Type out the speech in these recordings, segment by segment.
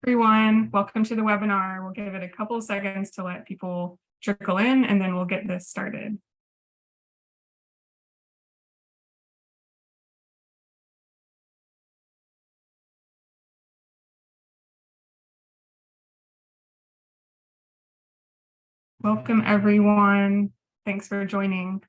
Everyone, welcome to the webinar. We'll give it a couple of seconds to let people trickle in, and then we'll get this started. Welcome, everyone. Thanks for joining.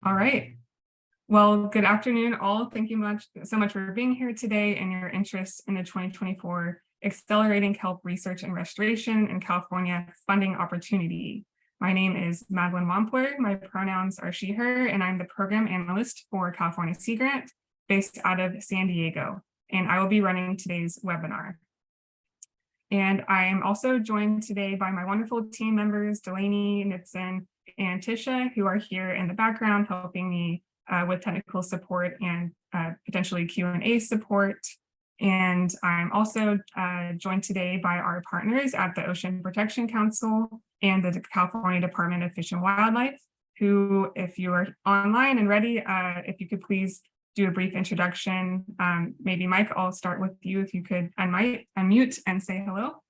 All right. Well, good afternoon, all. Thank you so much for being here today and your interest in the 2024 Accelerating Kelp Research and Restoration in California Funding Opportunity. My name is Madeline Wampler. My pronouns are she, her, and I'm the program analyst for California Sea Grant based out of San Diego, and I will be running today's webinar. And I am also joined today by my wonderful team members, Delaney, Nitson, and Tisha, who are here in the background helping me with technical support and potentially Q&A support. And I'm also joined today by our partners at the Ocean Protection Council and the California Department of Fish and Wildlife, who, if you are online and ready, if you could please do a brief introduction. Maybe Mike, I'll start with you if you could unmute and say hello.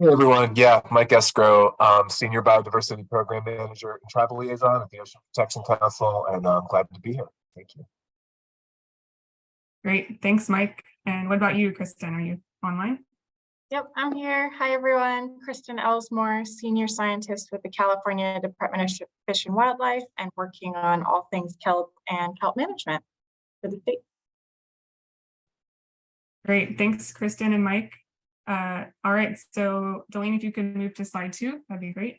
Hey everyone, yeah, Mike Escrow, Senior Biodiversity Program Manager and Tribal Liaison at the Ocean Protection Council, and I'm glad to be here. Thank you. Great, thanks Mike. And what about you, Kristen? Are you online? Yep, I'm here. Hi everyone, Kristen Ellsmore, Senior Scientist with the California Department of Fish and Wildlife and working on all things kelp and kelp management for the state. Great, thanks Kristen and Mike. All right, so Delaney, if you could move to slide 2, that'd be great.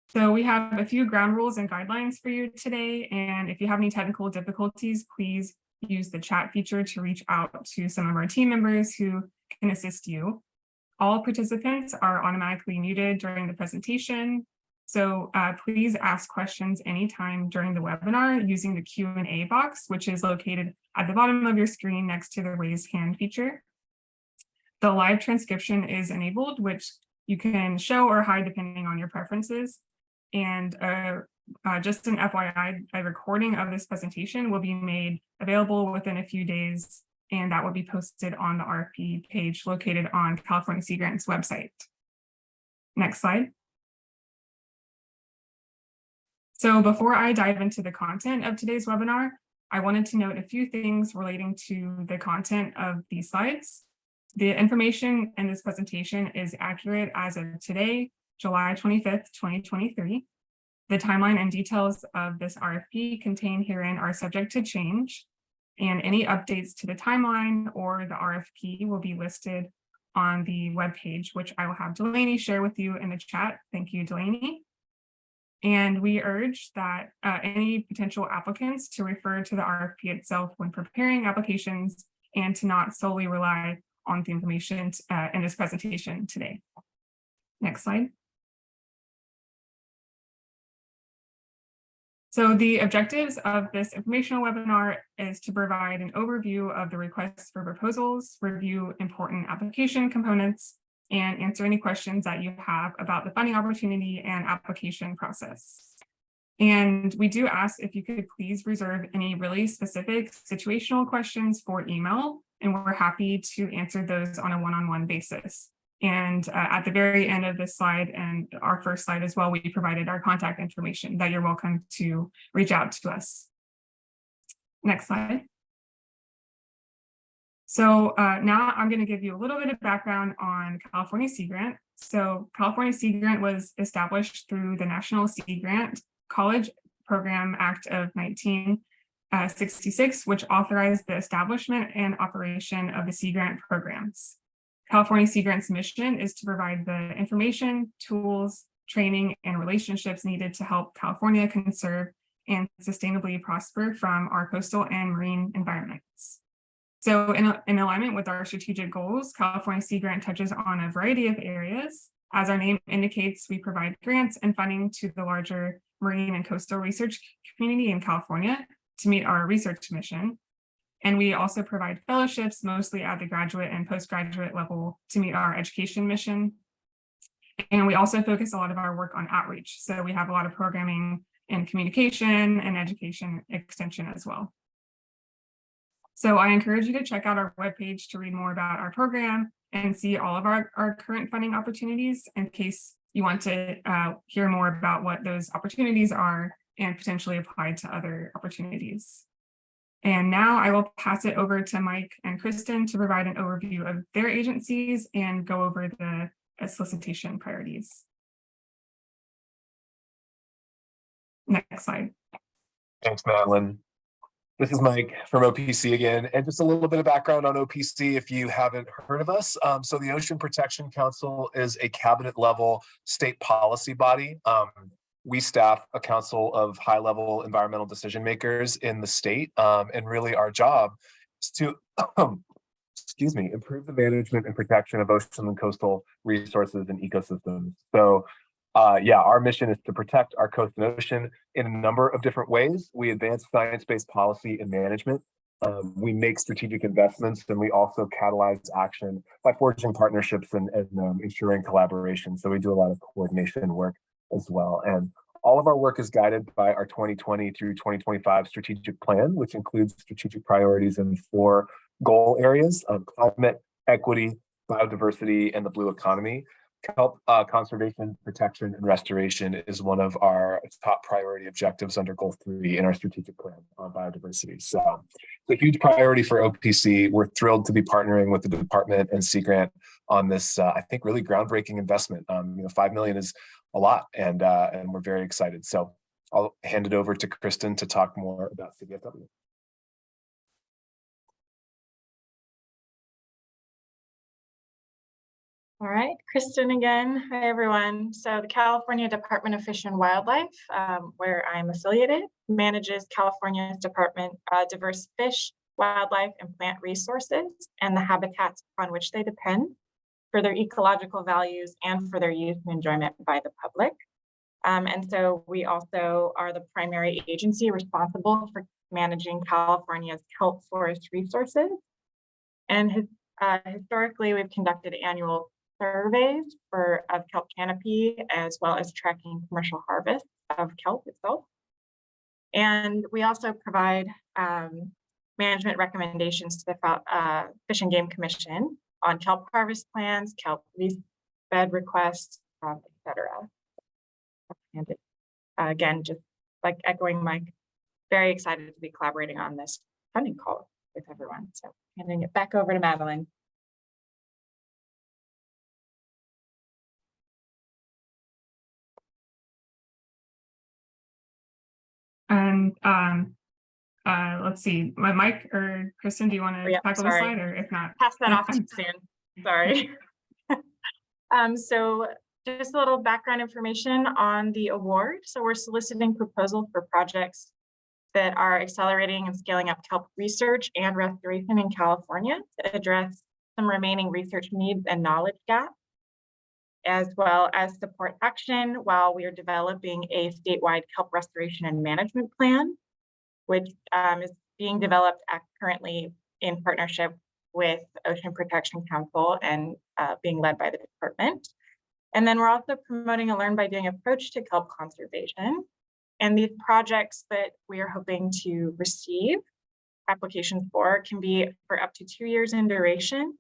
So we have a few ground rules and guidelines for you today, and if you have any technical difficulties, please use the chat feature to reach out to some of our team members who can assist you. All participants are automatically muted during the presentation, so please ask questions anytime during the webinar using the Q&A box, which is located at the bottom of your screen next to the raise hand feature. The live transcription is enabled, which you can show or hide depending on your preferences. And just an FYI, a recording of this presentation will be made available within a few days, and that will be posted on the RFP page located on California Sea Grant's website. Next slide. So before I dive into the content of today's webinar, I wanted to note a few things relating to the content of these slides. The information in this presentation is accurate as of today, July 25th, 2023. The timeline and details of this RFP contained herein are subject to change, and any updates to the timeline or the RFP will be listed on the webpage, which I will have Delaney share with you in the chat. Thank you, Delaney. And we urge that any potential applicants to refer to the RFP itself when preparing applications and to not solely rely on the information in this presentation today. Next slide. So the objectives of this informational webinar is to provide an overview of the requests for proposals, review important application components, and answer any questions that you have about the funding opportunity and application process. And we do ask if you could please reserve any really specific situational questions for email, and we're happy to answer those on a one-on-one basis. And at the very end of this slide and our first slide as well, we provided our contact information that you're welcome to reach out to us. Next slide. So now I'm going to give you a little bit of background on California Sea Grant. So California Sea Grant was established through the National Sea Grant College Program Act of 1966, which authorized the establishment and operation of the Sea Grant programs. California Sea Grant's mission is to provide the information, tools, training, and relationships needed to help California conserve and sustainably prosper from our coastal and marine environments. So in alignment with our strategic goals, California Sea Grant touches on a variety of areas. As our name indicates, we provide grants and funding to the larger marine and coastal research community in California to meet our research mission. And we also provide fellowships, mostly at the graduate and postgraduate level, to meet our education mission. And we also focus a lot of our work on outreach. So we have a lot of programming in communication and education extension as well. So I encourage you to check out our webpage to read more about our program and see all of our current funding opportunities in case you want to hear more about what those opportunities are and potentially apply to other opportunities. And now I will pass it over to Mike and Kristen to provide an overview of their agencies and go over the solicitation priorities. Next slide. Thanks, Madeline. This is Mike from OPC again, and just a little bit of background on OPC if you haven't heard of us. So the Ocean Protection Council is a cabinet level state policy body. We staff a council of high-level environmental decision makers in the state, and really our job is to, improve the management and protection of ocean and coastal resources and ecosystems. So, our mission is to protect our coast and ocean in a number of different ways. We advance science-based policy and management. We make strategic investments, and we also catalyze action by forging partnerships and ensuring collaboration. So we do a lot of coordination work as well. And all of our work is guided by our 2020 through 2025 strategic plan, which includes strategic priorities in 4 goal areas of climate, equity, biodiversity, and the blue economy. Kelp conservation, protection, and restoration is one of our top priority objectives under goal 3 in our strategic plan on biodiversity. So it's a huge priority for OPC. We're thrilled to be partnering with the department and Sea Grant on this, I think, really groundbreaking investment. $5 million is a lot, and we're very excited. So I'll hand it over to Kristen to talk more about CDFW. All right, Kristen again. Hi, everyone. So the California Department of Fish and Wildlife, where I'm affiliated, manages California's Department diverse fish, wildlife, and plant resources and the habitats upon which they depend for their ecological values and for their use and enjoyment by the public. And so we also are the primary agency responsible for managing California's kelp forest resources. And historically, we've conducted annual surveys of kelp canopy, as well as tracking commercial harvest of kelp itself. And we also provide management recommendations to the Fish and Game Commission on kelp harvest plans, kelp lease bed requests, etc. And again, just like echoing Mike, very excited to be collaborating on this funding call with everyone. So handing it back over to Madeline. And let's see, Mike or Kristen, do you want to tackle this slide, or if not? Pass that off too soon, sorry. So just a little background information on the award. So we're soliciting proposals for projects that are accelerating and scaling up kelp research and restoration in California to address some remaining research needs and knowledge gaps, as well as support action while we are developing a statewide kelp restoration and management plan, which is being developed currently in partnership with Ocean Protection Council and being led by the department. And then we're also promoting a learn by doing approach to kelp conservation. And these projects that we are hoping to receive applications for can be for up to 2 years in duration,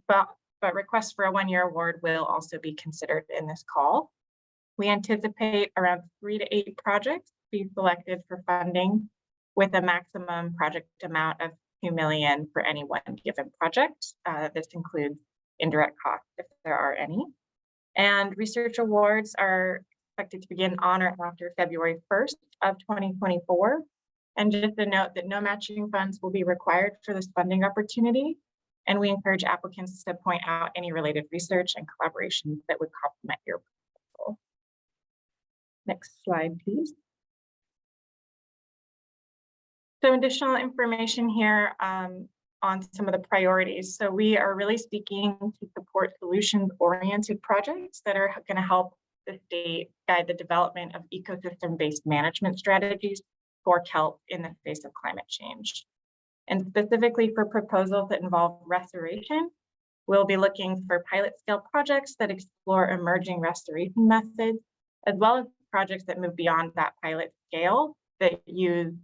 but requests for a 1-year award will also be considered in this call. We anticipate around 3 to 8 projects be selected for funding with a maximum project amount of $2 million for any one given project. This includes indirect costs if there are any. And research awards are expected to begin on or after February 1st of 2024. And just a note that no matching funds will be required for this funding opportunity. And we encourage applicants to point out any related research and collaborations that would complement your proposal. Next slide, please. So additional information here on some of the priorities. So we are really seeking to support solutions-oriented projects that are going to help the state guide the development of ecosystem-based management strategies for kelp in the face of climate change. And specifically for proposals that involve restoration, we'll be looking for pilot scale projects that explore emerging restoration methods, as well as projects that move beyond that pilot scale that use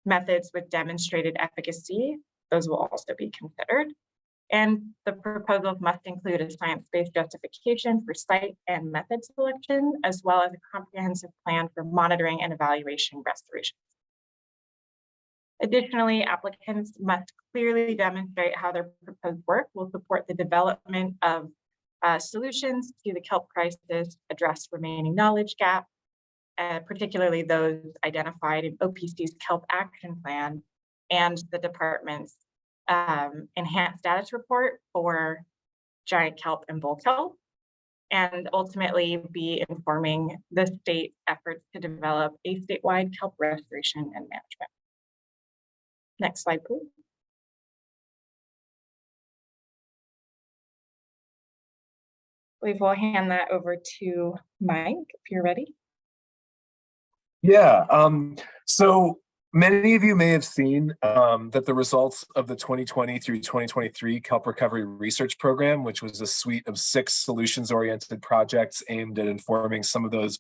methods with demonstrated efficacy. Those will also be considered. And the proposals must include a science-based justification for site and method selection, as well as a comprehensive plan for monitoring and evaluation restoration. Additionally, applicants must clearly demonstrate how their proposed work will support the development of solutions to the kelp crisis, address remaining knowledge gaps, particularly those identified in OPC's Kelp Action Plan and the department's enhanced status report for giant kelp and bull kelp, and ultimately be informing the state's efforts to develop a statewide kelp restoration and management. Next slide, please. We will hand that over to Mike, if you're ready. Yeah, so many of you may have seen that the results of the 2020 through 2023 Kelp Recovery Research Program, which was a suite of 6 solutions-oriented projects aimed at informing some of those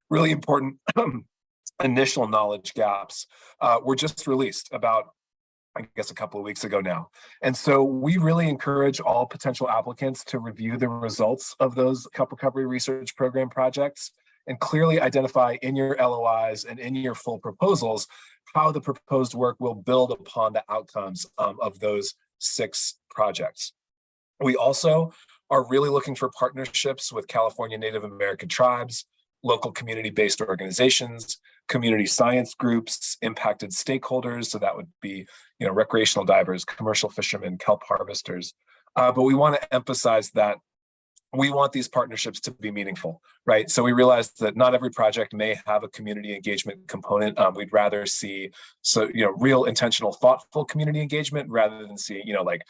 really important initial knowledge gaps, were just released about, I guess, a couple of weeks ago now. And so we really encourage all potential applicants to review the results of those Kelp Recovery Research Program projects and clearly identify in your LOIs and in your full proposals how the proposed work will build upon the outcomes of those 6 projects. We also are really looking for partnerships with California Native American tribes, local community-based organizations, community science groups, impacted stakeholders. So that would be, recreational divers, commercial fishermen, kelp harvesters. But we want to emphasize that we want these partnerships to be meaningful, right? So we realize that not every project may have a community engagement component. We'd rather see, real intentional, thoughtful community engagement rather than see, like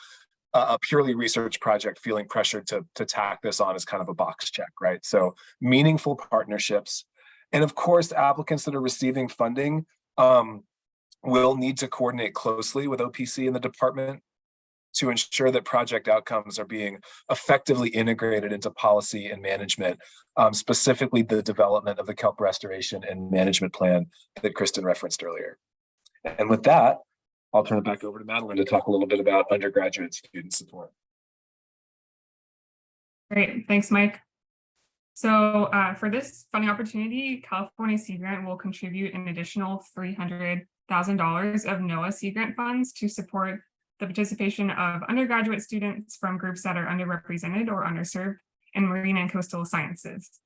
a purely research project feeling pressured to tack this on as kind of a box check, right? So meaningful partnerships. And of course, applicants that are receiving funding will need to coordinate closely with OPC and the department to ensure that project outcomes are being effectively integrated into policy and management, specifically the development of the kelp restoration and management plan that Kristen referenced earlier. And with that, I'll turn it back over to Madeline to talk a little bit about undergraduate student support. Great, thanks, Mike. So for this funding opportunity, California Sea Grant will contribute an additional $300,000 of NOAA Sea Grant funds to support the participation of undergraduate students from groups that are underrepresented or underserved in marine and coastal sciences.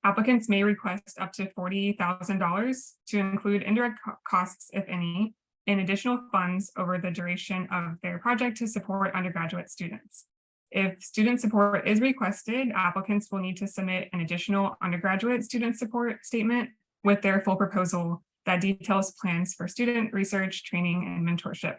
Applicants may request up to $40,000 to include indirect costs, if any, in additional funds over the duration of their project to support undergraduate students. If student support is requested, applicants will need to submit an additional undergraduate student support statement with their full proposal that details plans for student research, training, and mentorship.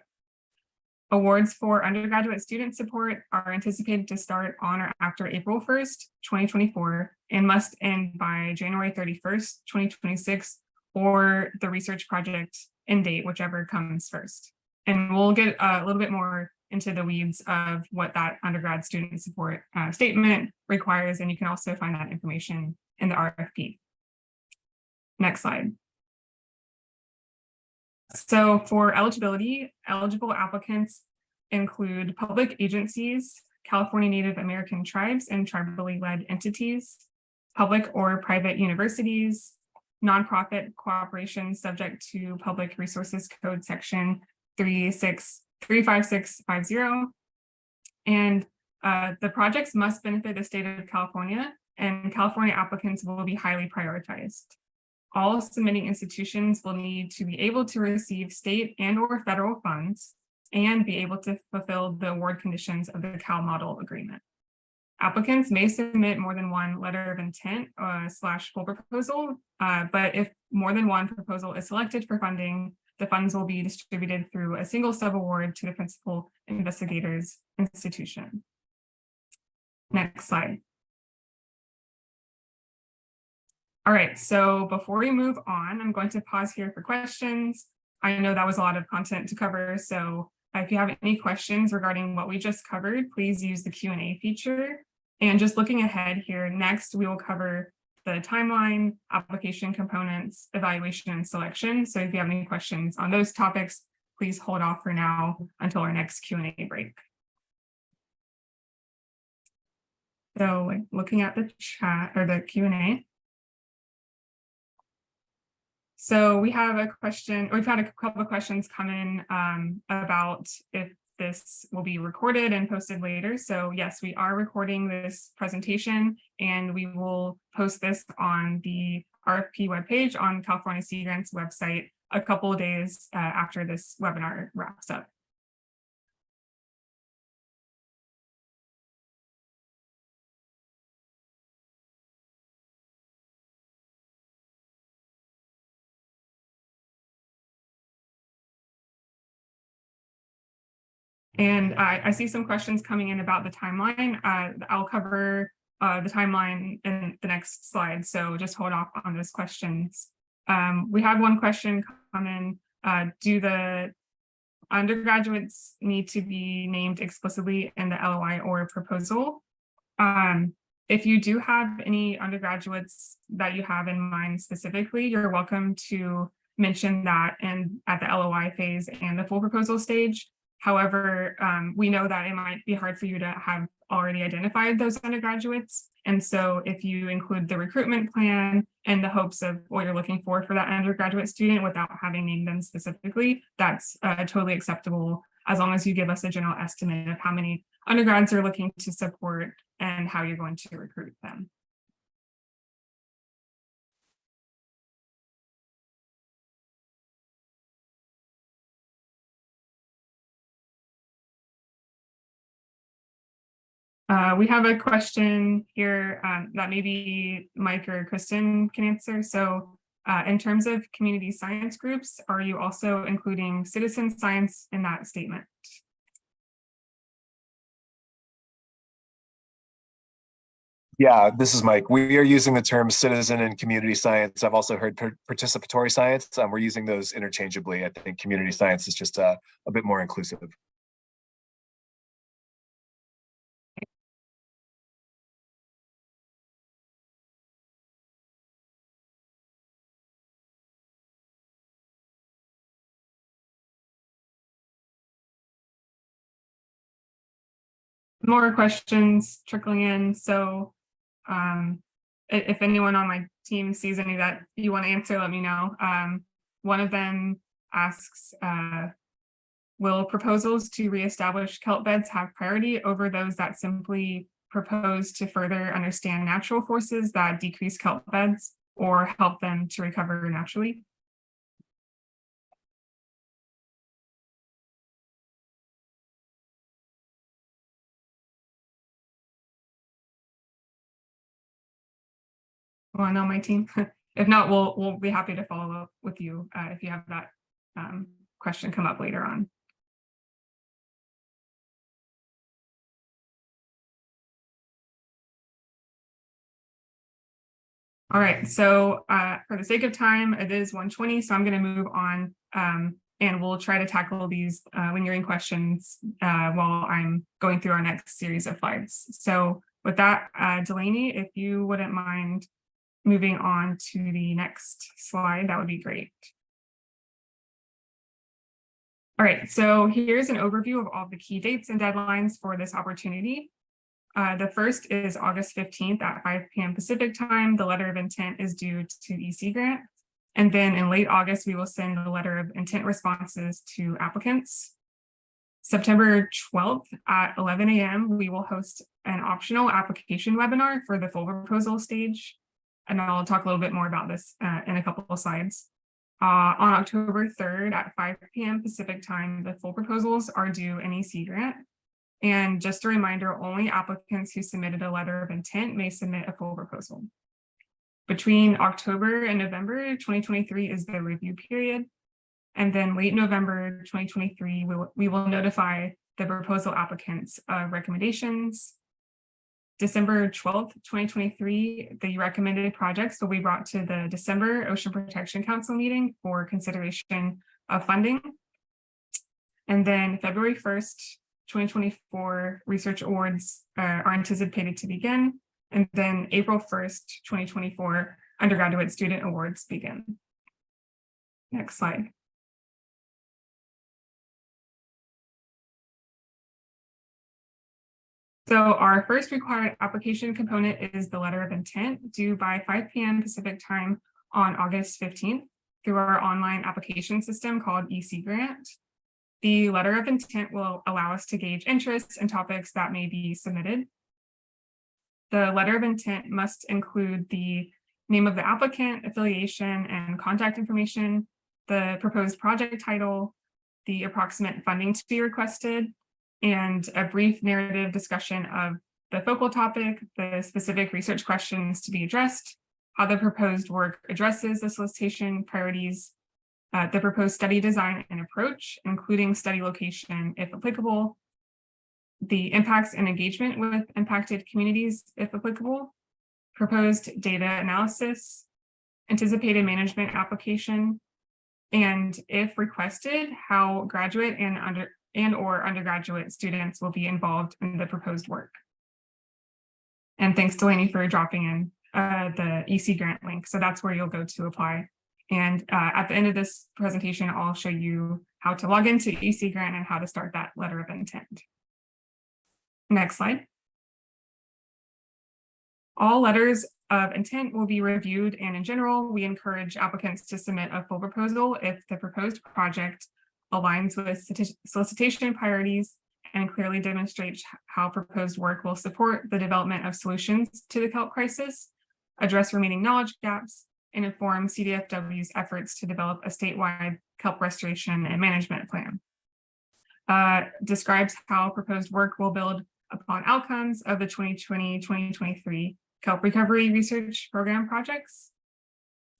Awards for undergraduate student support are anticipated to start on or after April 1st, 2024, and must end by January 31st, 2026, or the research project end date, whichever comes first. And we'll get a little bit more into the weeds of what that undergrad student support statement requires, and you can also find that information in the RFP. Next slide. So for eligibility, eligible applicants include public agencies, California Native American tribes and tribally led entities, public or private universities, nonprofit corporations subject to Public Resources Code Section 35650, and the projects must benefit the state of California, and California applicants will be highly prioritized. All submitting institutions will need to be able to receive state and or federal funds and be able to fulfill the award conditions of the Cal Model Agreement. Applicants may submit more than one letter of intent / full proposal, but if more than one proposal is selected for funding, the funds will be distributed through a single subaward to the principal investigator's institution. Next slide. All right, so before we move on, I'm going to pause here for questions. I know that was a lot of content to cover, so if you have any questions regarding what we just covered, please use the Q&A feature. And just looking ahead here, next we will cover the timeline, application components, evaluation, and selection. So if you have any questions on those topics, please hold off for now until our next Q&A break. So looking at the chat or the Q&A. So we have a question, we've had a couple of questions come in about if this will be recorded and posted later. So yes, we are recording this presentation and we will post this on the RFP webpage on California Sea Grant's website a couple of days after this webinar wraps up. And I see some questions coming in about the timeline. I'll cover the timeline in the next slide, so just hold off on those questions. We had one question come in. Do the undergraduates need to be named explicitly in the LOI or proposal? If you do have any undergraduates that you have in mind specifically, you're welcome to mention that at the LOI phase and the full proposal stage. However, we know that it might be hard for you to have already identified those undergraduates. And so if you include the recruitment plan and the hopes of what you're looking for that undergraduate student without having named them specifically, that's totally acceptable, as long as you give us a general estimate of how many undergrads you're looking to support and how you're going to recruit them. We have a question here that maybe Mike or Kristen can answer. So in terms of community science groups, are you also including citizen science in that statement? Yeah, this is Mike. We are using the term citizen and community science. I've also heard participatory science. We're using those interchangeably. I think community science is just a bit more inclusive. More questions trickling in. So if anyone on my team sees any that you want to answer, let me know. One of them asks, will proposals to reestablish kelp beds have priority over those that simply propose to further understand natural forces that decrease kelp beds or help them to recover naturally? One on my team. If not, we'll be happy to follow up with you if you have that question come up later on. All right, so for the sake of time, it is 1:20, so I'm going to move on and we'll try to tackle these lingering questions while I'm going through our next series of slides. So with that, Delaney, if you wouldn't mind moving on to the next slide, that would be great. All right, so here's an overview of all the key dates and deadlines for this opportunity. The first is August 15th at 5 p.m. Pacific time. The letter of intent is due to EC Grant. And then in late August, we will send the letter of intent responses to applicants. September 12th at 11 a.m., we will host an optional application webinar for the full proposal stage. And I'll talk a little bit more about this in a couple of slides. On October 3rd at 5 p.m. Pacific time, the full proposals are due in EC Grant. And just a reminder, only applicants who submitted a letter of intent may submit a full proposal. Between October and November 2023 is the review period. And then late November 2023, we will notify the proposal applicants of recommendations. December 12th, 2023, the recommended projects will be brought to the December Ocean Protection Council meeting for consideration of funding. And then February 1st, 2024 research awards are anticipated to begin. And then April 1st, 2024 undergraduate student awards begin. Next slide. So our first required application component is the letter of intent due by 5 p.m. Pacific time on August 15th through our online application system called EC Grant. The letter of intent will allow us to gauge interests and topics that may be submitted. The letter of intent must include the name of the applicant, affiliation, and contact information, the proposed project title, the approximate funding to be requested, and a brief narrative discussion of the focal topic, the specific research questions to be addressed, how the proposed work addresses the solicitation priorities, the proposed study design and approach, including study location if applicable, the impacts and engagement with impacted communities if applicable, proposed data analysis, anticipated management application, and if requested, how graduate and or undergraduate students will be involved in the proposed work. And thanks Delaney for dropping in the EC Grant link. So that's where you'll go to apply. And at the end of this presentation, I'll show you how to log into EC Grant and how to start that letter of intent. Next slide. All letters of intent will be reviewed, and in general, we encourage applicants to submit a full proposal if the proposed project aligns with solicitation priorities and clearly demonstrates how proposed work will support the development of solutions to the Kelp crisis, address remaining knowledge gaps, and inform CDFW's efforts to develop a statewide Kelp restoration and management plan. Describes how proposed work will build upon outcomes of the 2020-2023 Kelp Recovery Research Program projects.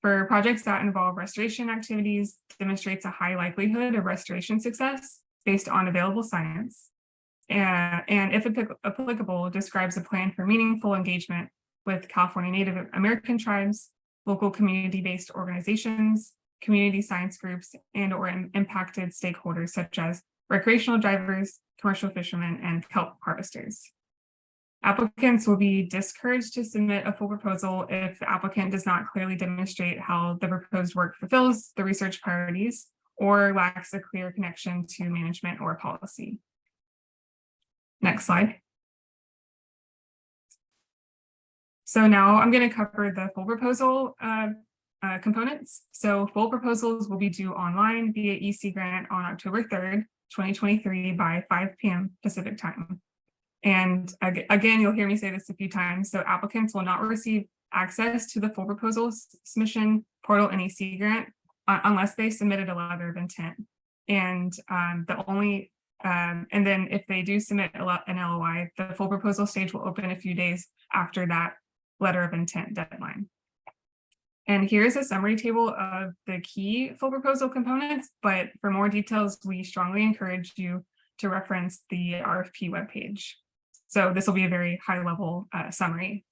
For projects that involve restoration activities, demonstrates a high likelihood of restoration success based on available science. And if applicable, describes a plan for meaningful engagement with California Native American tribes, local community-based organizations, community science groups, and or impacted stakeholders such as recreational drivers, commercial fishermen, and kelp harvesters. Applicants will be discouraged to submit a full proposal if the applicant does not clearly demonstrate how the proposed work fulfills the research priorities or lacks a clear connection to management or policy. Next slide. So now I'm going to cover the full proposal components. So full proposals will be due online via EC Grant on October 3rd, 2023 by 5 p.m. Pacific time. And again, you'll hear me say this a few times. So applicants will not receive access to the full proposal submission portal in EC Grant unless they submitted a letter of intent. And and then if they do submit an LOI, the full proposal stage will open a few days after that letter of intent deadline. And here's a summary table of the key full proposal components, but for more details, we strongly encourage you to reference the RFP webpage. So this will be a very high level summary.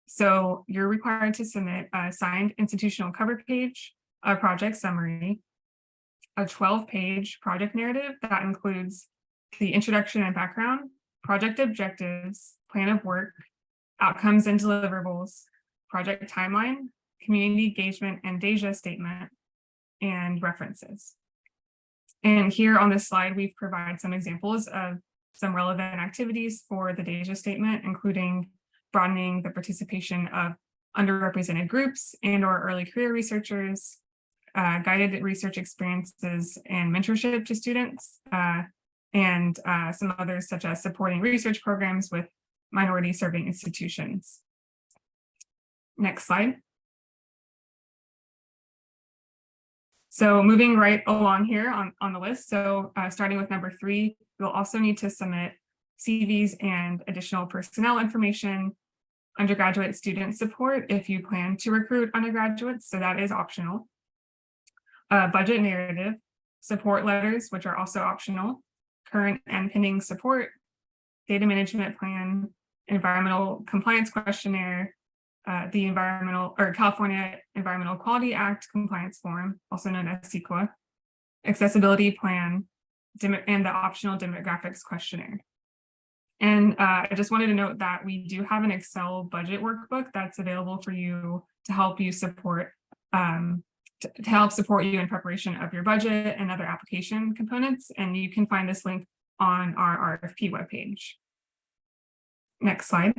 So you're required to submit a signed institutional cover page, a project summary, a 12-page project narrative that includes the introduction and background, project objectives, plan of work, outcomes and deliverables, project timeline, community engagement and DEJA statement, and references. And here on this slide, we've provided some examples of some relevant activities for the DEJA statement, including broadening the participation of underrepresented groups and or early career researchers, guided research experiences and mentorship to students, and some others such as supporting research programs with minority serving institutions. Next slide. So moving right along here on the list. So starting with number 3, you'll also need to submit CVs and additional personnel information, undergraduate student support if you plan to recruit undergraduates, so that is optional. Budget narrative, support letters, which are also optional, current and pending support, data management plan, environmental compliance questionnaire, the California Environmental Quality Act compliance form, also known as CEQA, accessibility plan, and the optional demographics questionnaire. And I just wanted to note that we do have an Excel budget workbook that's available for you to help you support to help support you in preparation of your budget and other application components. And you can find this link on our RFP webpage. Next slide.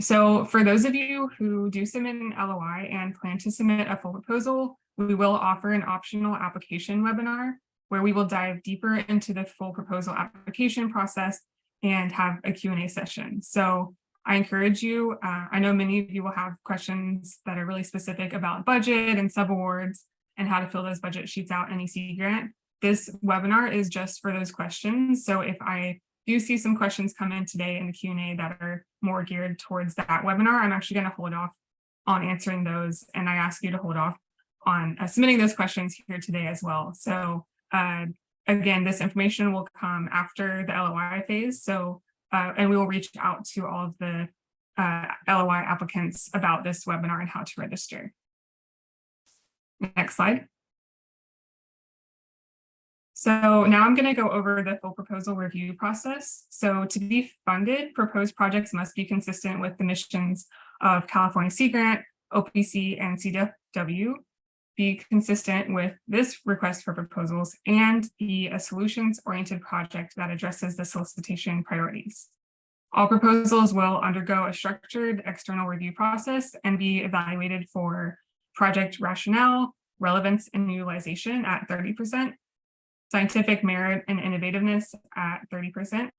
So for those of you who do submit an LOI and plan to submit a full proposal, we will offer an optional application webinar where we will dive deeper into the full proposal application process and have a Q&A session. So I encourage you, I know many of you will have questions that are really specific about budget and subawards and how to fill those budget sheets out in EC grant. This webinar is just for those questions. So if I do see some questions come in today in the Q&A that are more geared towards that webinar, I'm actually going to hold off on answering those. And I ask you to hold off on submitting those questions here today as well. So again, this information will come after the LOI phase. So and we will reach out to all of the LOI applicants about this webinar and how to register. Next slide. So now I'm going to go over the full proposal review process. So to be funded, proposed projects must be consistent with the missions of California Sea Grant, OPC, and CDFW, be consistent with this request for proposals, and be a solutions-oriented project that addresses the solicitation priorities. All proposals will undergo a structured external review process and be evaluated for project rationale, relevance and utilization at 30%, scientific merit and innovativeness at 30%,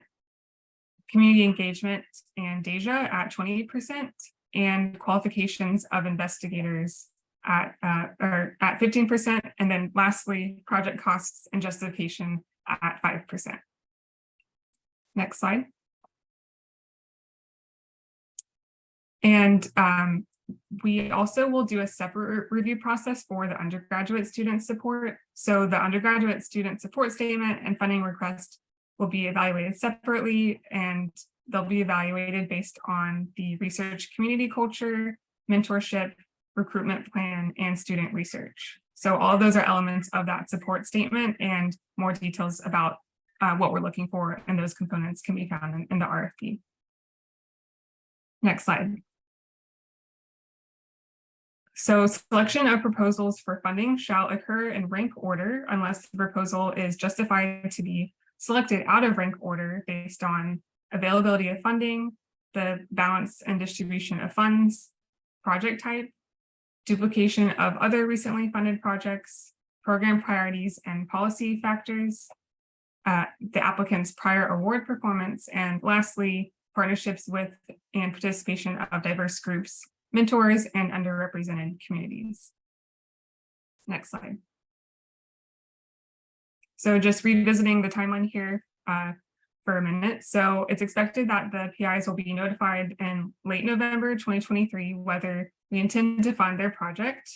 community engagement and data at 28%, and qualifications of investigators at 15%, and then lastly, project costs and justification at 5%. Next slide. And we also will do a separate review process for the undergraduate student support. So the undergraduate student support statement and funding request will be evaluated separately, and they'll be evaluated based on the research community culture, mentorship, recruitment plan, and student research. So all of those are elements of that support statement, and more details about what we're looking for and those components can be found in the RFP. Next slide. So selection of proposals for funding shall occur in rank order unless the proposal is justified to be selected out of rank order based on availability of funding, the balance and distribution of funds, project type, duplication of other recently funded projects, program priorities and policy factors, the applicant's prior award performance, and lastly, partnerships with and participation of diverse groups, mentors, and underrepresented communities. Next slide. So just revisiting the timeline here for a minute. So it's expected that the PIs will be notified in late November 2023 whether we intend to fund their project.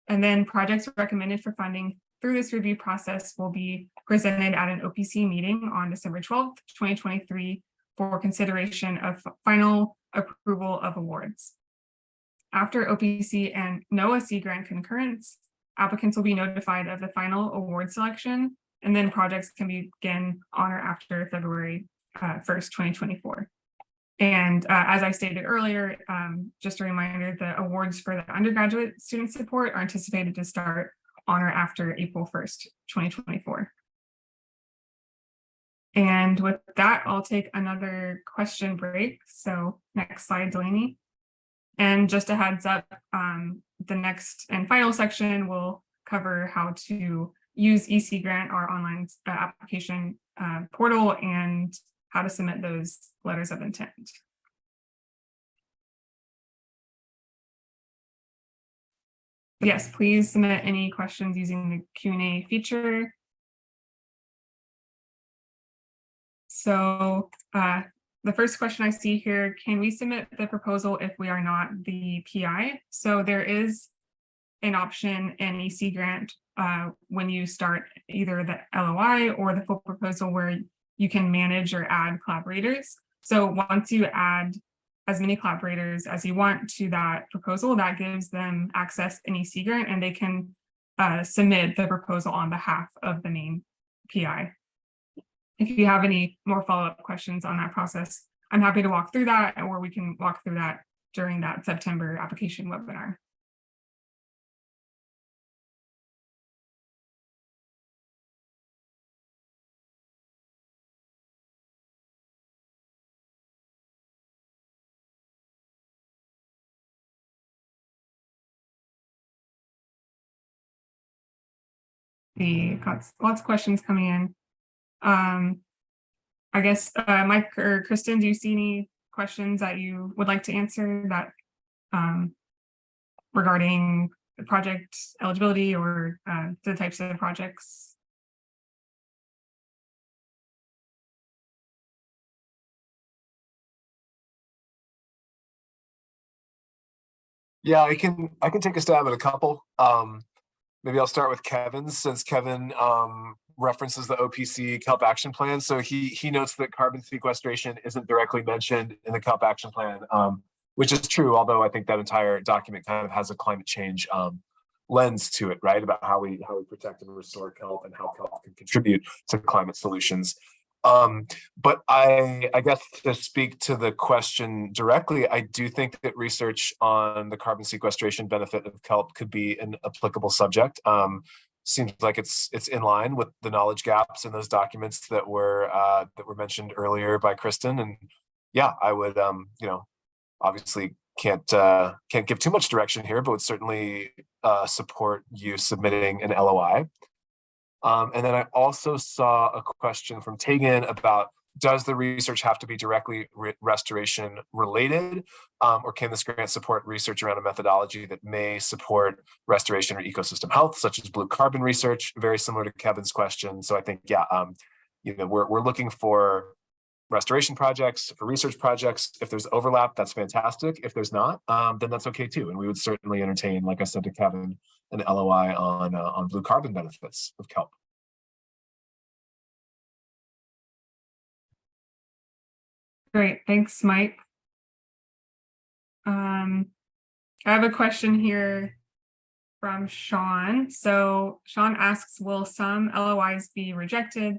And then projects recommended for funding through this review process will be presented at an OPC meeting on December 12th, 2023 for consideration of final approval of awards. After OPC and NOAA Sea Grant concurrence, applicants will be notified of the final award selection, and then projects can begin on or after February 1st, 2024. And as I stated earlier, just a reminder, the awards for the undergraduate student support are anticipated to start on or after April 1st, 2024. And with that, I'll take another question break. So next slide, Delaney. And just a heads up, the next and final section will cover how to use EC Grant, our online application portal, and how to submit those letters of intent. Yes, please submit any questions using the Q&A feature. So the first question I see here, can we submit the proposal if we are not the PI? So there is an option in EC Grant when you start either the LOI or the full proposal where you can manage or add collaborators. So once you add as many collaborators as you want to that proposal, that gives them access in EC Grant, and they can submit the proposal on behalf of the main PI. If you have any more follow-up questions on that process, I'm happy to walk through that, or we can walk through that during that September application webinar. Got lots of questions coming in. I guess Mike or Kristen, do you see any questions that you would like to answer that regarding the project eligibility or the types of projects? Yeah, I can take a stab at a couple. Maybe I'll start with Kevin's, since Kevin references the OPC Kelp Action Plan. So he notes that carbon sequestration isn't directly mentioned in the Kelp Action Plan, which is true, although I think that entire document kind of has a climate change lens to it, right? About how we protect and restore kelp and how kelp can contribute to climate solutions. But I guess to speak to the question directly, I do think that research on the carbon sequestration benefit of kelp could be an applicable subject. Seems like it's in line with the knowledge gaps in those documents that were mentioned earlier by Kristen. And yeah, I would obviously can't give too much direction here, but would certainly support you submitting an LOI. And then I also saw a question from Tegan about, does the research have to be directly restoration related, or can this grant support research around a methodology that may support restoration or ecosystem health, such as blue carbon research, very similar to Kevin's question. So I think, yeah, we're looking for restoration projects, for research projects. If there's overlap, that's fantastic. If there's not, then that's okay too. And we would certainly entertain, like I said to Kevin, an LOI on blue carbon benefits of kelp. Great, thanks, Mike. I have a question here from Sean. So Sean asks, will some LOIs be rejected,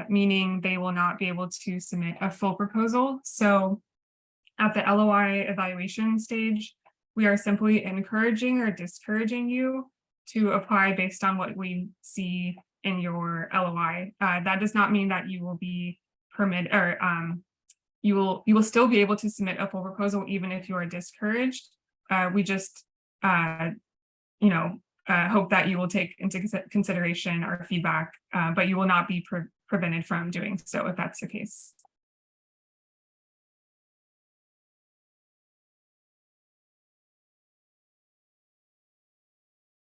meaning they will not be able to submit a full proposal? So at the LOI evaluation stage, we are simply encouraging or discouraging you to apply based on what we see in your LOI. That does not mean that you will be permitted, or you will still be able to submit a full proposal even if you are discouraged. We just hope that you will take into consideration our feedback, but you will not be prevented from doing so if that's the case.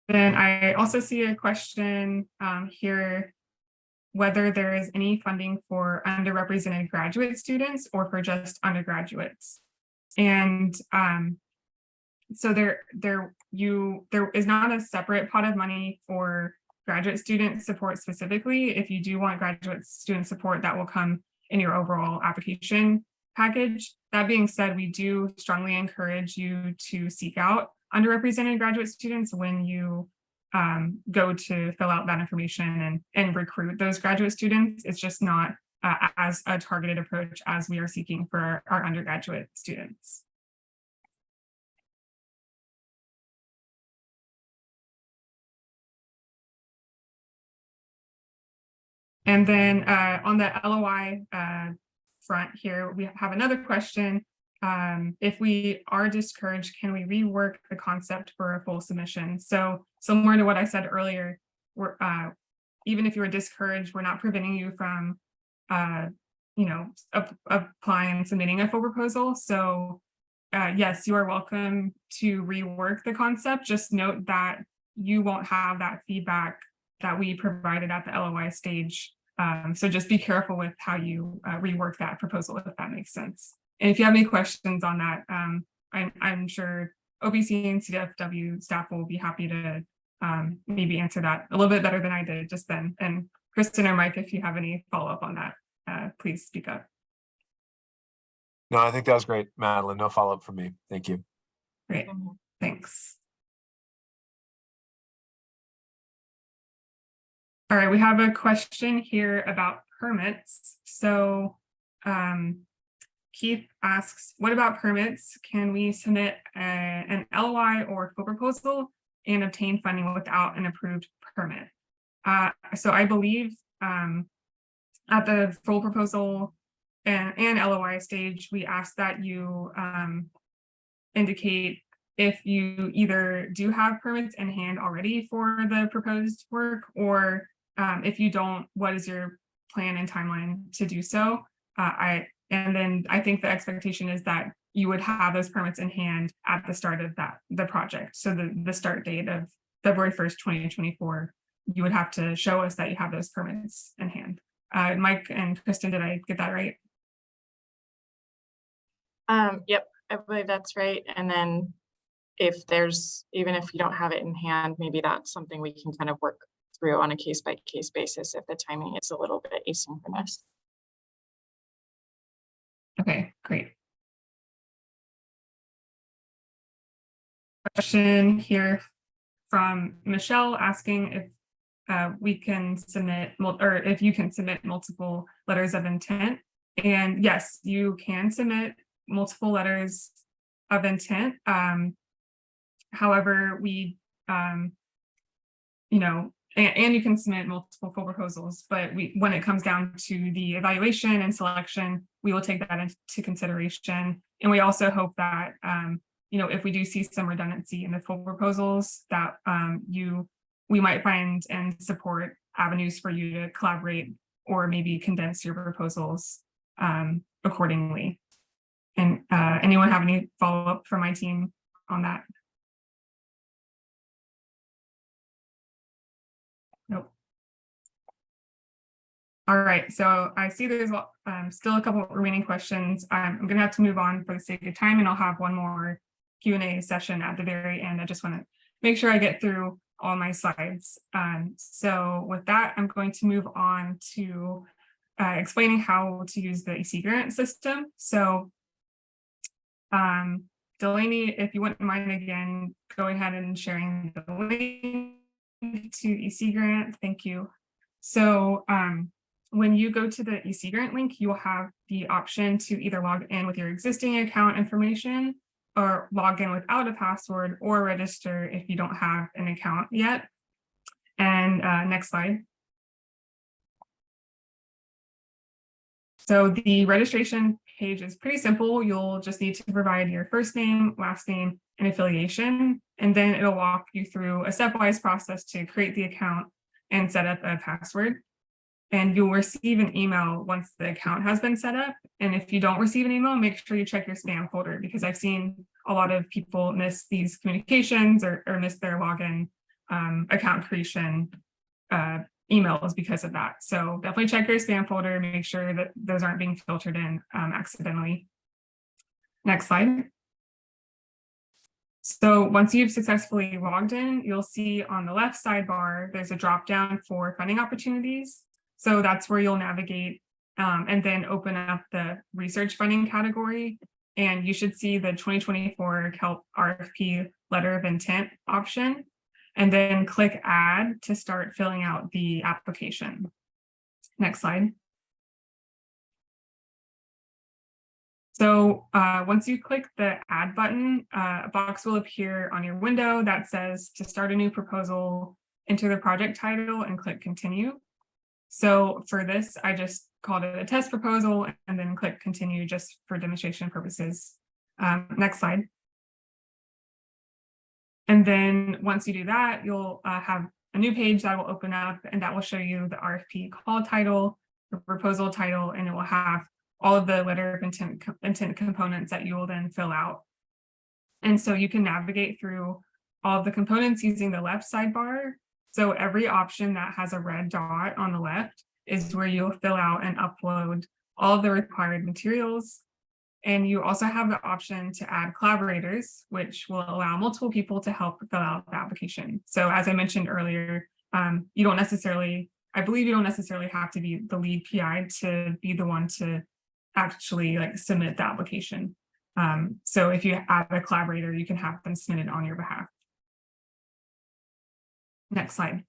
Then I also see a question here, whether there is any funding for underrepresented graduate students or for just undergraduates. And so there is not a separate pot of money for graduate student support specifically. If you do want graduate student support, that will come in your overall application package. That being said, we do strongly encourage you to seek out underrepresented graduate students when you go to fill out that information and recruit those graduate students. It's just not as a targeted approach as we are seeking for our undergraduate students. And then on the LOI front here, we have another question. If we are discouraged, can we rework the concept for a full submission? So similar to what I said earlier, we're even if you are discouraged, we're not preventing you from applying and submitting a full proposal. So yes, you are welcome to rework the concept. Just note that you won't have that feedback that we provided at the LOI stage. So just be careful with how you rework that proposal, if that makes sense. And if you have any questions on that, I'm sure OPC and CDFW staff will be happy to maybe answer that a little bit better than I did just then. And Kristen or Mike, if you have any follow-up on that, please speak up. No, I think that was great, Madeline. No follow-up from me. Thank you. Great, thanks. All right, we have a question here about permits. So Keith asks, what about permits? Can we submit an LOI or full proposal and obtain funding without an approved permit? So I believe at the full proposal and LOI stage, we ask that you indicate if you either do have permits in hand already for the proposed work, or if you don't, what is your plan and timeline to do so? And then I think the expectation is that you would have those permits in hand at the start of the project. So the start date of February 1st, 2024, you would have to show us that you have those permits in hand. Mike and Kristen, did I get that right? Yep, I believe that's right. And then even if you don't have it in hand, maybe that's something we can kind of work through on a case-by-case basis if the timing is a little bit asynchronous. Okay, great. Question here from Michelle asking if we can submit, or if you can submit multiple letters of intent. And yes, you can submit multiple letters of intent. However, we, you know, and you can submit multiple full proposals, but when it comes down to the evaluation and selection, we will take that into consideration. And we also hope that, you know, if we do see some redundancy in the full proposals, that we might find and support avenues for you to collaborate or maybe condense your proposals accordingly. And anyone have any follow-up from my team on that? Nope. All right, so I see there's still a couple remaining questions. I'm going to have to move on for the sake of time, and I'll have one more Q&A session at the very end. I just want to make sure I get through all my slides. So with that, I'm going to move on to explaining how to use the EC grant system. So Delaney, if you wouldn't mind again, go ahead and sharing the link to EC grant. Thank you. So when you go to the EC grant link, you will have the option to either log in with your existing account information or log in without a password, or register if you don't have an account yet. And next slide. So the registration page is pretty simple. You'll just need to provide your first name, last name, and affiliation, and then it'll walk you through a stepwise process to create the account and set up a password. And you'll receive an email once the account has been set up. And if you don't receive an email, make sure you check your spam folder, because I've seen a lot of people miss these communications or miss their login account creation emails because of that. So definitely check your spam folder, make sure that those aren't being filtered in accidentally. Next slide. So once you've successfully logged in, you'll see on the left sidebar, there's a drop down for funding opportunities. So that's where you'll navigate and then open up the research funding category. And you should see the 2024 Kelp RFP letter of intent option, and then click add to start filling out the application. Next slide. So once you click the add button, a box will appear on your window that says to start a new proposal, enter the project title and click continue. So for this, I just called it a test proposal and then click continue just for demonstration purposes. Next slide. And then once you do that, you'll have a new page that will open up, and that will show you the RFP call title, the proposal title, and it will have all of the letter of intent components that you will then fill out. And so you can navigate through all of the components using the left sidebar. So every option that has a red dot on the left is where you'll fill out and upload all of the required materials. And you also have the option to add collaborators, which will allow multiple people to help fill out the application. So as I mentioned earlier, you don't necessarily, I believe you don't necessarily have to be the lead PI to be the one to actually like submit the application. So if you add a collaborator, you can have them submitted on your behalf. Next slide.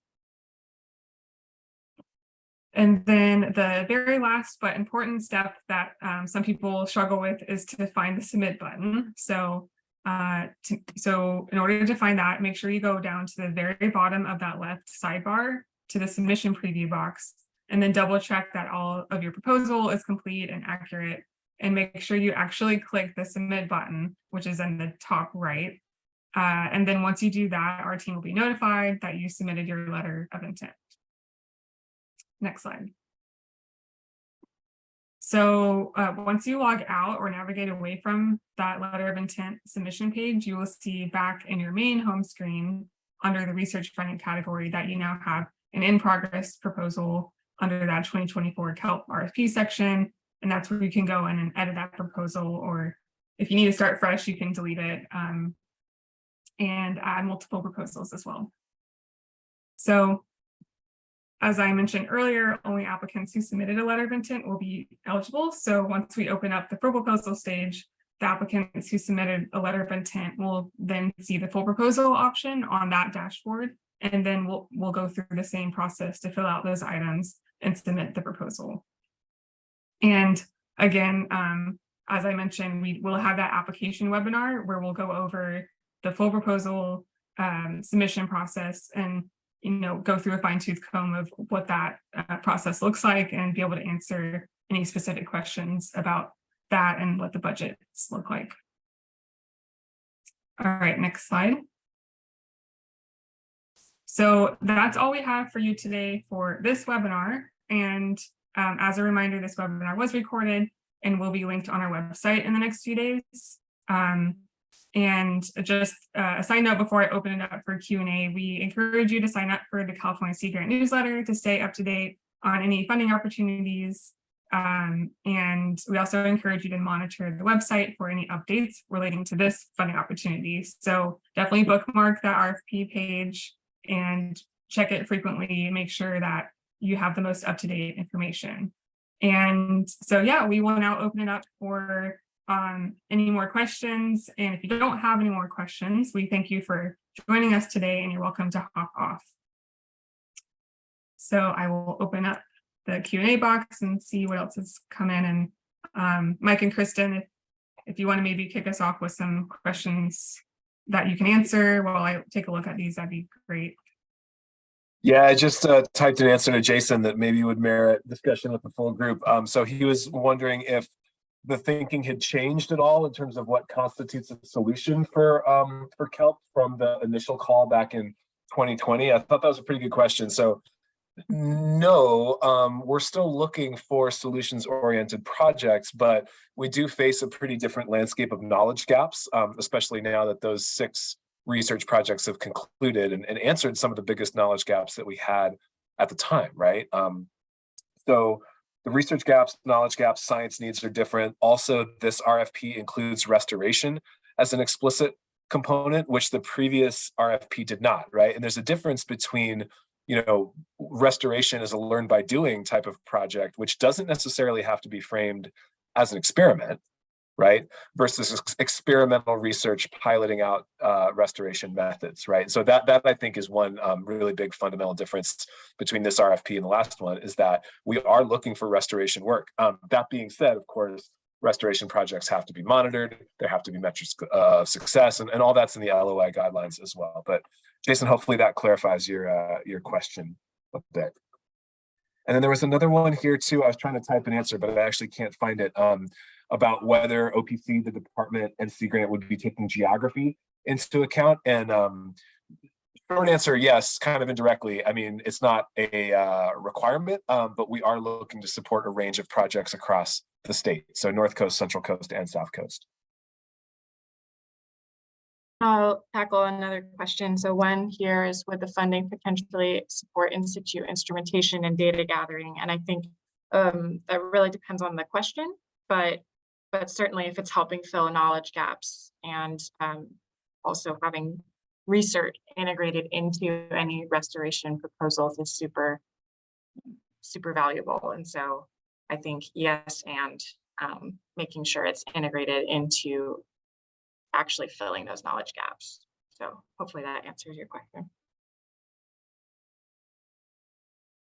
And then the very last but important step that some people struggle with is to find the submit button. So in order to find that, make sure you go down to the very bottom of that left sidebar to the submission preview box, and then double check that all of your proposal is complete and accurate, and make sure you actually click the submit button, which is in the top right. And then once you do that, our team will be notified that you submitted your letter of intent. Next slide. So once you log out or navigate away from that letter of intent submission page, you will see back in your main home screen under the research funding category that you now have an in-progress proposal under that 2024 Kelp RFP section. And that's where you can go in and edit that proposal, or if you need to start fresh, you can delete it and add multiple proposals as well. So as I mentioned earlier, only applicants who submitted a letter of intent will be eligible. So once we open up the full proposal stage, the applicants who submitted a letter of intent will then see the full proposal option on that dashboard. And then we'll go through the same process to fill out those items and submit the proposal. And again, as I mentioned, we will have that application webinar where we'll go over the full proposal submission process and go through a fine-tooth comb of what that process looks like and be able to answer any specific questions about that and what the budgets look like. All right, next slide. So that's all we have for you today for this webinar. And as a reminder, this webinar was recorded and will be linked on our website in the next few days. And just a side note before I open it up for Q&A, we encourage you to sign up for the California Sea Grant newsletter to stay up to date on any funding opportunities. And we also encourage you to monitor the website for any updates relating to this funding opportunity. So definitely bookmark that RFP page and check it frequently, make sure that you have the most up-to-date information. And so, yeah, we will now open it up for any more questions. And if you don't have any more questions, we thank you for joining us today and you're welcome to hop off. So I will open up the Q&A box and see what else has come in. And Mike and Kristen, if you want to maybe kick us off with some questions that you can answer while I take a look at these, that'd be great. Yeah, I just typed an answer to Jason that maybe would merit discussion with the full group. So he was wondering if the thinking had changed at all in terms of what constitutes a solution for Kelp from the initial call back in 2020. I thought that was a pretty good question. So no, we're still looking for solutions-oriented projects, but we do face a pretty different landscape of knowledge gaps, especially now that those 6 research projects have concluded and answered some of the biggest knowledge gaps that we had at the time, right? So the research gaps, knowledge gaps, science needs are different. Also, this RFP includes restoration as an explicit component, which the previous RFP did not, right? And there's a difference between, restoration as a learn by doing type of project, which doesn't necessarily have to be framed as an experiment, right? Versus experimental research piloting out restoration methods, right? So that I think is one really big fundamental difference between this RFP and the last one, is that we are looking for restoration work. That being said, of course, restoration projects have to be monitored. There have to be metrics of success, and all that's in the LOI guidelines as well. But Jason, hopefully that clarifies your question a bit. And then there was another one here too. I was trying to type an answer, but I actually can't find it. About whether OPC, the department, and Sea Grant would be taking geography into account. And short answer, yes, kind of indirectly. I mean, it's not a requirement, but we are looking to support a range of projects across the state. So North Coast, Central Coast, and South Coast. I'll tackle another question. So one here is, would the funding potentially support in situ instrumentation and data gathering? And I think that really depends on the question, but certainly if it's helping fill knowledge gaps and also having research integrated into any restoration proposals is super valuable. And so I think yes, and making sure it's integrated into actually filling those knowledge gaps. So hopefully that answers your question.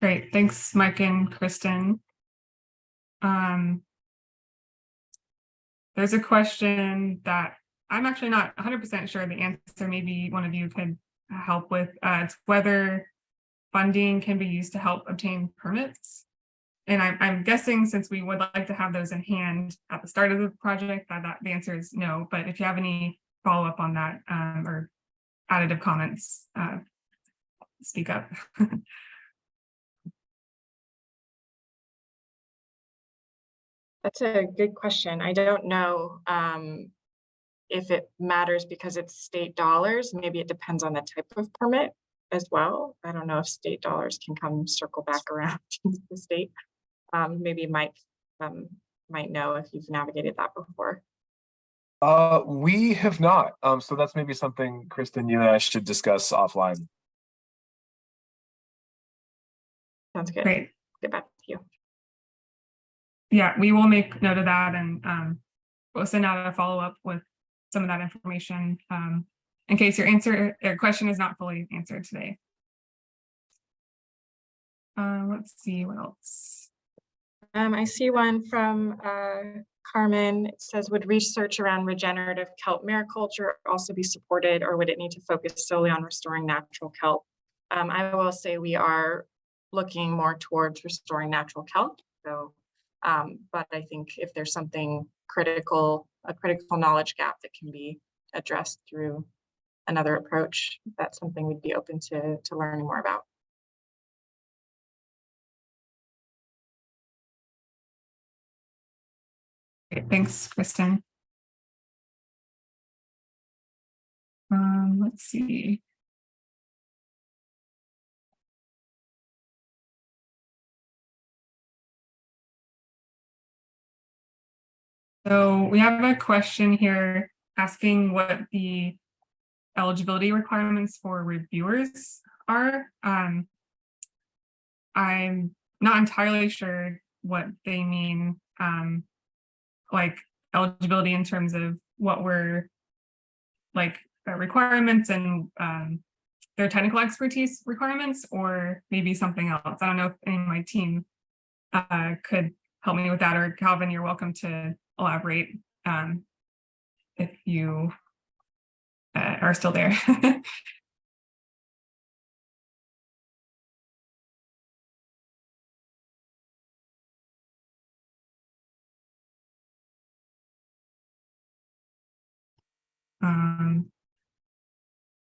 Great, thanks, Mike and Kristen. There's a question that I'm actually not 100% sure the answer. Maybe one of you could help with. It's whether funding can be used to help obtain permits. And I'm guessing, since we would like to have those in hand at the start of the project, that the answer is no. But if you have any follow-up on that, or additive comments, speak up. That's a good question. I don't know if it matters because it's state dollars. Maybe it depends on the type of permit as well. I don't know if state dollars can come circle back around to the state. Maybe Mike might know if you've navigated that before. We have not. So that's maybe something, Kristen, you and I should discuss offline. Sounds good. Great. Get back to you. Yeah, we will make note of that, and we'll send out a follow-up with some of that information in case your question is not fully answered today. Let's see what else. I see one from Carmen. It says, would research around regenerative kelp mariculture also be supported, or would it need to focus solely on restoring natural kelp? I will say we are looking more towards restoring natural kelp. So, but I think if there's something critical, a critical knowledge gap that can be addressed through another approach, that's something we'd be open to learning more about. Great, thanks, Kristen. Let's see. So we have a question here asking what the eligibility requirements for reviewers are. I'm not entirely sure what they mean, like eligibility in terms of what were like requirements and their technical expertise requirements, or maybe something else. I don't know if any of my team could help me with that, or Calvin, you're welcome to elaborate if you are still there.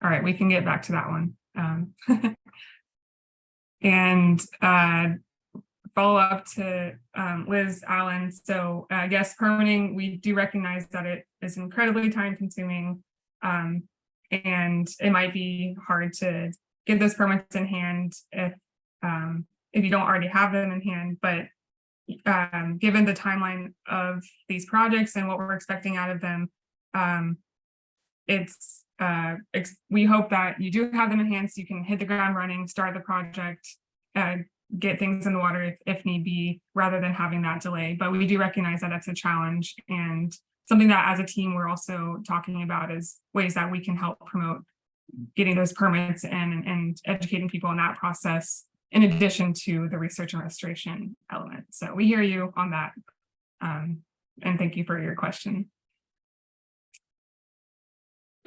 All right, we can get back to that one. And follow up to Liz Allen. So yes, permitting, we do recognize that it is incredibly time consuming, and it might be hard to get those permits in hand if you don't already have them in hand. But given the timeline of these projects and what we're expecting out of them, we hope that you do have them in hand so you can hit the ground running, start the project, get things in the water if need be, rather than having that delay. But we do recognize that that's a challenge, and something that as a team we're also talking about is ways that we can help promote getting those permits and educating people in that process, in addition to the research and restoration element. So we hear you on that, and thank you for your question.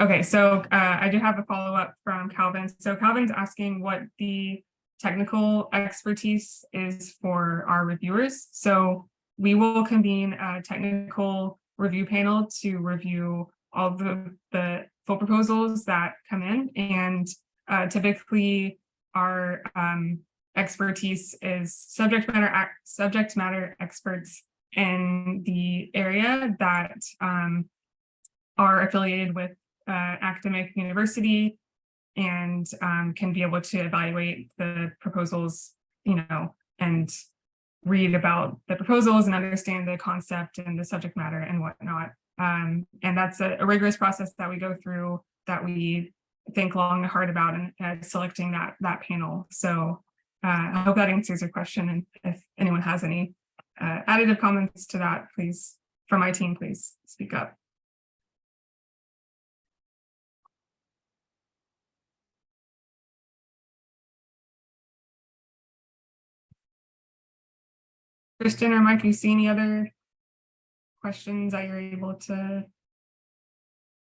Okay, so I do have a follow-up from Calvin. So Calvin's asking what the technical expertise is for our reviewers. So we will convene a technical review panel to review all the full proposals that come in, and typically our expertise is subject matter experts in the area that are affiliated with academic university and can be able to evaluate the proposals, and read about the proposals and understand the concept and the subject matter and whatnot. And that's a rigorous process that we go through, that we think long and hard about in selecting that panel. So I hope that answers your question. And if anyone has any additive comments to that, please, from my team, please speak up. Kristen or Mike, you see any other questions that you're able to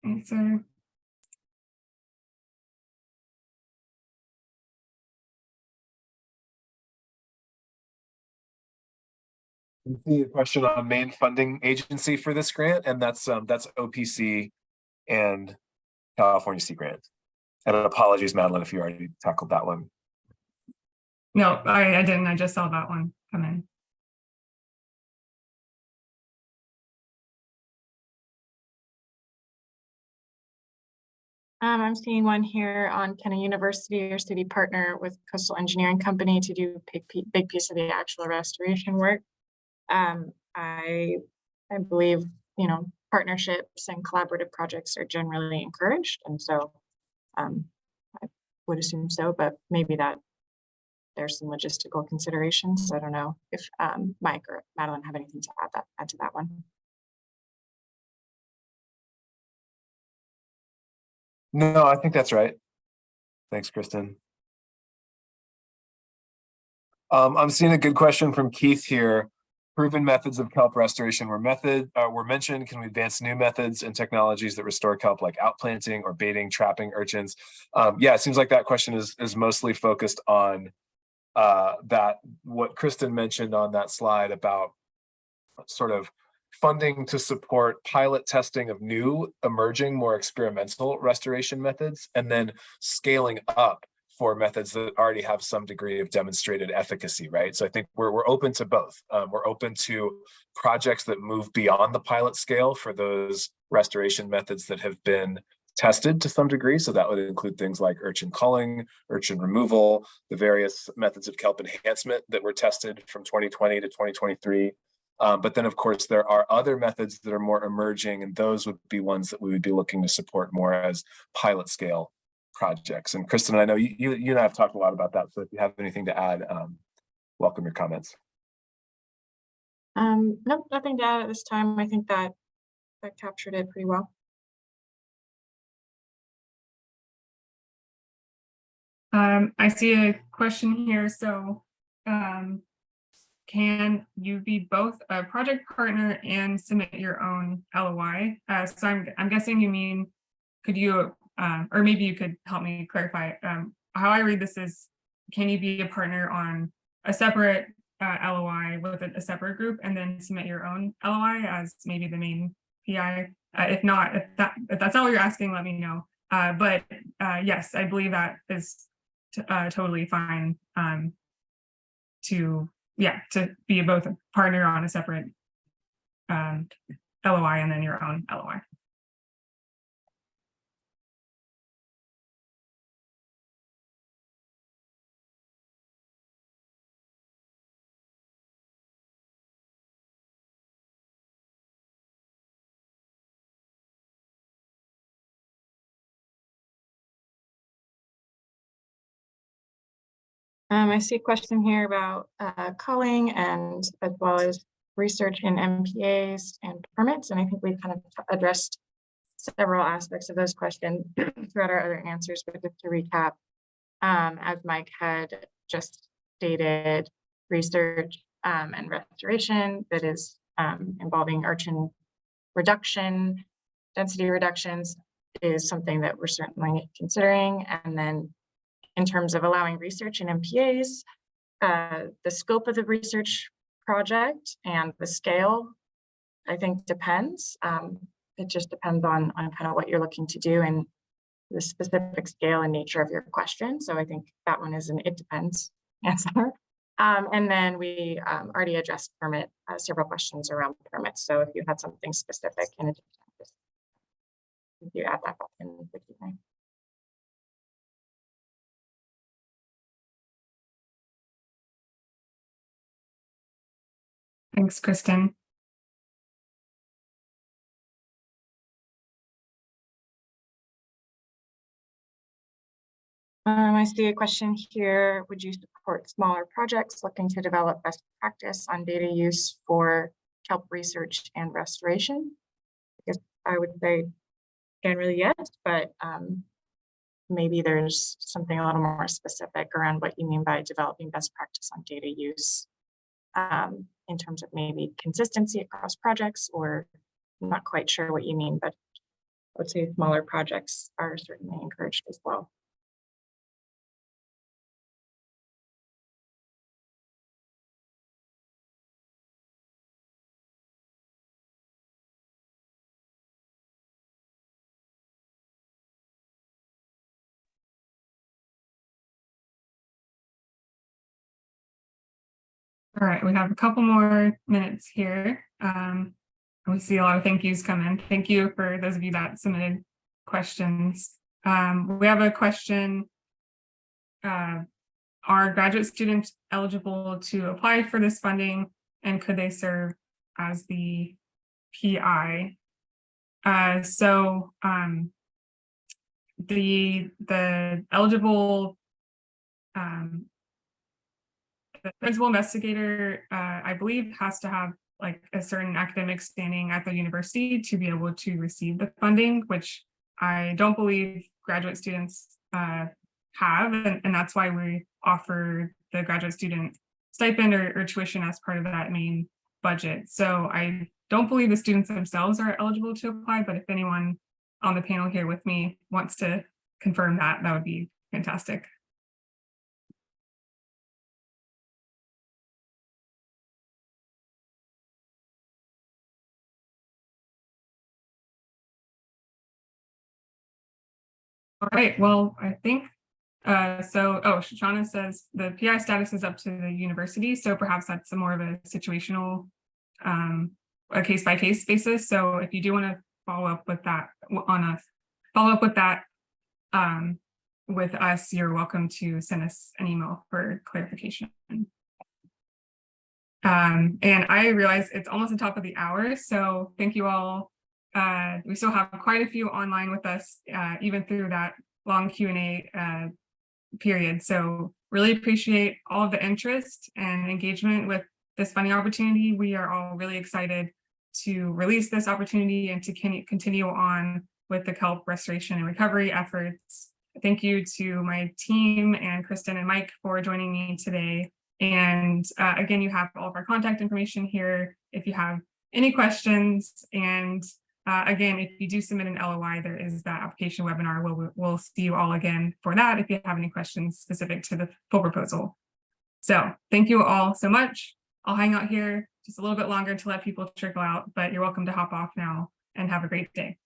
answer? You see a question on main funding agency for this grant, and that's OPC and California Sea Grant. And apologies, Madeline, if you already tackled that one. No, I didn't. I just saw that one come in. I'm seeing one here on, can a university or city partner with coastal engineering company to do a big piece of the actual restoration work? I believe, you know, partnerships and collaborative projects are generally encouraged, and so I would assume so, but maybe that there's some logistical considerations. I don't know if Mike or Madeline have anything to add to that one. No, I think that's right. Thanks, Kristen. I'm seeing a good question from Keith here. Proven methods of kelp restoration were mentioned. Can we advance new methods and technologies that restore kelp, like outplanting or baiting, trapping urchins? Yeah, it seems like that question is mostly focused on what Kristen mentioned on that slide about sort of funding to support pilot testing of new, emerging, more experimental restoration methods, and then scaling up for methods that already have some degree of demonstrated efficacy, right? So I think we're open to both. We're open to projects that move beyond the pilot scale for those restoration methods that have been tested to some degree. So that would include things like urchin culling, urchin removal, the various methods of kelp enhancement that were tested from 2020 to 2023. But then, of course, there are other methods that are more emerging, and those would be ones that we would be looking to support more as pilot scale projects. And Kristen, I know you and I have talked a lot about that, so if you have anything to add, welcome your comments. Nope, nothing to add at this time. I think that captured it pretty well. I see a question here. So can you be both a project partner and submit your own LOI? So I'm guessing you mean, could you, or maybe you could help me clarify. How I read this is, can you be a partner on a separate LOI with a separate group and then submit your own LOI as maybe the main PI? If not, if that's not what you're asking, let me know. But yes, I believe that is totally fine to be both a partner on a separate LOI and then your own LOI. I see a question here about culling and as well as research in MPAs and permits, and I think we've kind of addressed several aspects of those questions throughout our other answers, but just to recap, as Mike had just stated, research and restoration that is involving urchin reduction, density reductions is something that we're certainly considering. And then in terms of allowing research in MPAs, the scope of the research project and the scale, I think depends. It just depends on kind of what you're looking to do and the specific scale and nature of your question. So I think that one is an it depends answer. And then we already addressed permit, several questions around permits. So if you had something specific in addition, just you add that back in the Q&A. Thanks, Kristen. I see a question here. Would you support smaller projects looking to develop best practice on data use for kelp research and restoration? I guess I would say generally yes, but maybe there's something a little more specific around what you mean by developing best practice on data use in terms of maybe consistency across projects, or I'm not quite sure what you mean, but I would say smaller projects are certainly encouraged as well. All right, we have a couple more minutes here. We see a lot of thank yous come in. Thank you for those of you that submitted questions. We have a question. Are graduate students eligible to apply for this funding, and could they serve as the PI? The eligible the principal investigator, I believe, has to have like a certain academic standing at the university to be able to receive the funding, which I don't believe graduate students have, and that's why we offer the graduate student stipend or tuition as part of that main budget. So I don't believe the students themselves are eligible to apply, but if anyone on the panel here with me wants to confirm that, that would be fantastic. All right, well, I think, Shauna says the PI status is up to the university, so perhaps that's more of a situational, a case-by-case basis. So if you do want to follow up with that with us, you're welcome to send us an email for clarification. And I realize it's almost the top of the hour, so thank you all. We still have quite a few online with us, even through that long Q&A period. So really appreciate all of the interest and engagement with this funding opportunity. We are all really excited to release this opportunity and to continue on with the Kelp restoration and recovery efforts. Thank you to my team and Kristen and Mike for joining me today. And again, you have all of our contact information here if you have any questions. And again, if you do submit an LOI, there is that application webinar. We'll see you all again for that if you have any questions specific to the full proposal. So thank you all so much. I'll hang out here just a little bit longer to let people trickle out, but you're welcome to hop off now and have a great day.